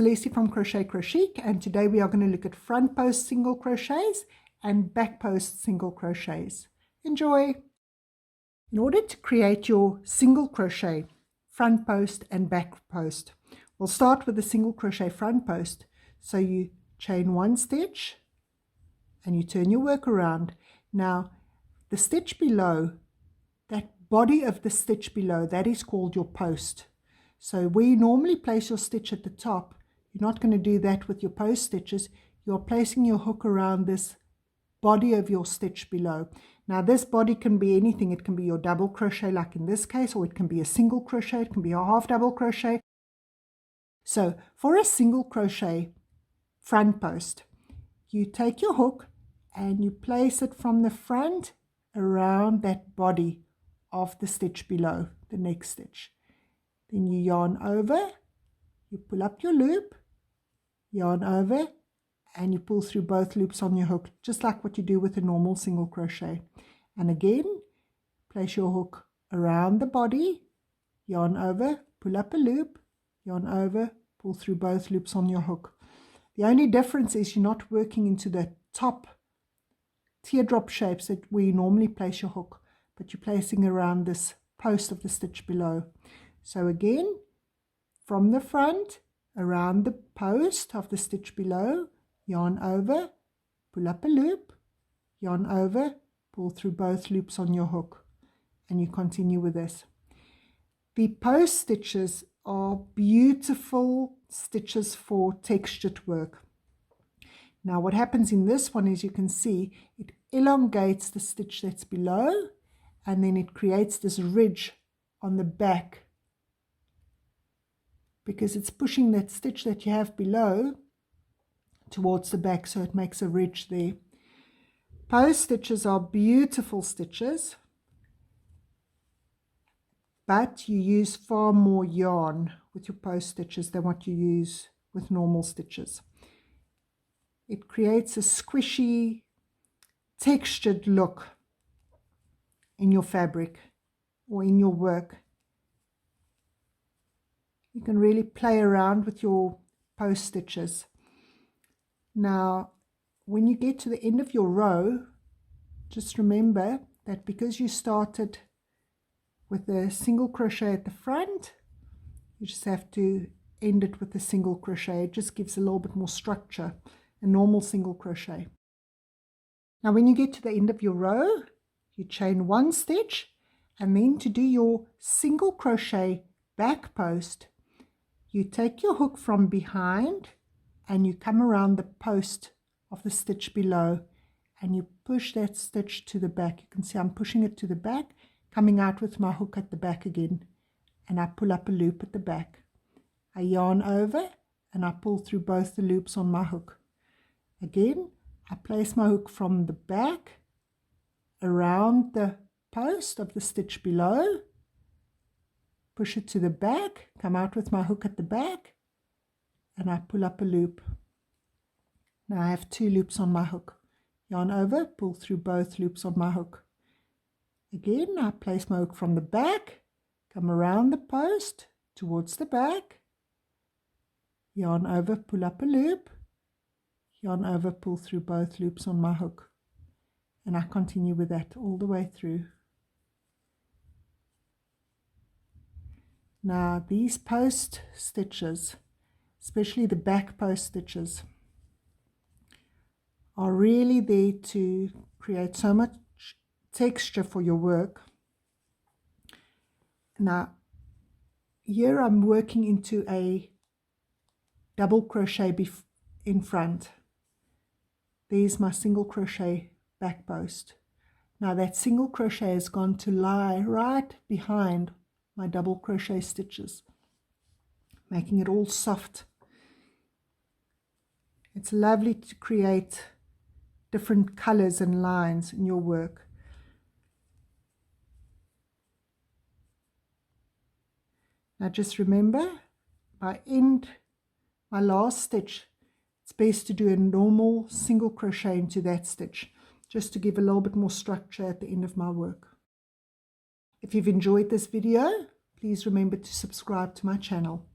Celeste from Crochet Crochic, and today we are going to look at front post single crochets and back post single crochets. Enjoy! In order to create your single crochet front post and back post, we'll start with the single crochet front post. So you chain one stitch and you turn your work around. Now the stitch below, that body of the stitch below, that is called your post. So where you normally place your stitch at the top, you're not going to do that with your post stitches. You're placing your hook around this body of your stitch below. Now this body can be anything. It can be your double crochet like in this case, or it can be a single crochet, it can be a half double crochet. So for a single crochet front post, you take your hook and you place it from the front around that body of the stitch below, the next stitch. Then you yarn over, you pull up your loop, yarn over, and you pull through both loops on your hook, just like what you do with a normal single crochet. And again, place your hook around the body, yarn over, pull up a loop, yarn over, pull through both loops on your hook. The only difference is you're not working into the top teardrop shapes that where you normally place your hook, but you're placing around this post of the stitch below. So again, from the front, around the post of the stitch below, yarn over, pull up a loop, yarn over, pull through both loops on your hook, and you continue with this. The post stitches are beautiful stitches for textured work. Now what happens in this one is you can see it elongates the stitch that's below, and then it creates this ridge on the back, because it's pushing that stitch that you have below towards the back, so it makes a ridge there. Post stitches are beautiful stitches, but you use far more yarn with your post stitches than what you use with normal stitches. It creates a squishy, textured look in your fabric or in your work. You can really play around with your post stitches. Now, when you get to the end of your row, just remember that because you started with a single crochet at the front, you just have to end it with a single crochet. It just gives a little bit more structure, a normal single crochet. Now, when you get to the end of your row, you chain one stitch, and then to do your single crochet back post, you take your hook from behind and you come around the post of the stitch below and you push that stitch to the back. You can see I'm pushing it to the back, coming out with my hook at the back again, and I pull up a loop at the back. I yarn over and I pull through both the loops on my hook. Again, I place my hook from the back around the post of the stitch below, push it to the back, come out with my hook at the back, and I pull up a loop. Now I have two loops on my hook. Yarn over, pull through both loops on my hook. Again, I place my hook from the back, come around the post towards the back, yarn over, pull up a loop, yarn over, pull through both loops on my hook. And I continue with that all the way through. Now these post stitches, especially the back post stitches, are really there to create so much texture for your work. Now here I'm working into a double crochet in front. There's my single crochet back post. Now that single crochet has gone to lie right behind my double crochet stitches, making it all soft. It's lovely to create different colors and lines in your work. Now just remember, by end my last stitch, it's best to do a normal single crochet into that stitch, just to give a little bit more structure at the end of my work. If you've enjoyed this video, please remember to subscribe to my channel.